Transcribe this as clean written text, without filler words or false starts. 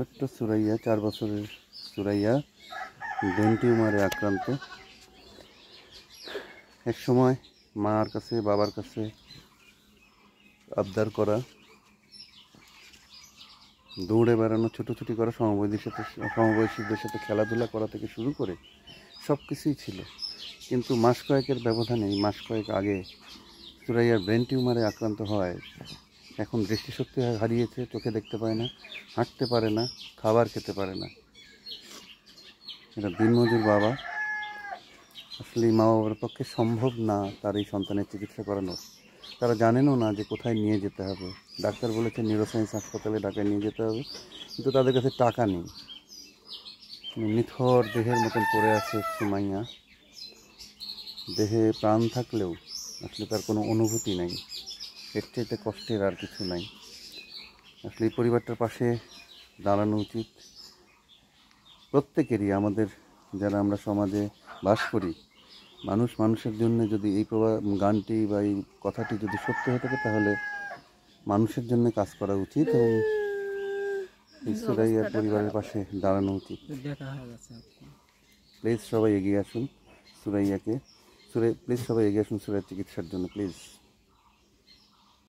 ছোট্ট সুরাইয়া, 4 বছরের সুরাইয়া ব্রেন টিউমারে আক্রান্ত। এক সময় মার কাছে বাবার কাছে আবদার করা, দৌড়ে বেড়ানো, ছুটোছুটি করা, সমবয়সীদের সাথে খেলাধুলা করা থেকে শুরু করে সব কিছুই ছিল। কিন্তু মাস কয়েকের ব্যবধানে, মাস কয়েক আগে সুরাইয়ার ব্রেন টিউমারে আক্রান্ত হয়। এখন দৃষ্টিশক্তি হারিয়েছে, চোখে দেখতে পায় না, হাঁটতে পারে না, খাবার খেতে পারে না। এটা দিনমজুর বাবা। আসলে মা বাবার পক্ষে সম্ভব না তার এই সন্তানের চিকিৎসা করানো। তারা জানেনও না যে কোথায় নিয়ে যেতে হবে। ডাক্তার বলেছে নিউরোসায়েন্স হাসপাতালে ঢাকায় নিয়ে যেতে হবে, কিন্তু তাদের কাছে টাকা নেই। নিথর দেহের মতন পড়ে আছে সুমাইয়া। দেহে প্রাণ থাকলেও আসলে তার কোনো অনুভূতি নাই। এর চাইতে কষ্টের আর কিছু নাই। আসলে এই পরিবারটার পাশে দাঁড়ানো উচিত প্রত্যেকেরই। আমাদের যারা আমরা সমাজে বাস করি, মানুষ মানুষের জন্য যদি এই গানটি বা এই কথাটি যদি সত্য হয়ে থাকে, তাহলে মানুষের জন্য কাজ করা উচিত এবং সুরাইয়ার পরিবারের পাশে দাঁড়ানো উচিত। প্লিজ সবাই এগিয়ে আসুন সুরাইয়াকে, প্লিজ সবাই এগিয়ে আসুন সুরাইয়ার চিকিৎসার জন্য, প্লিজ।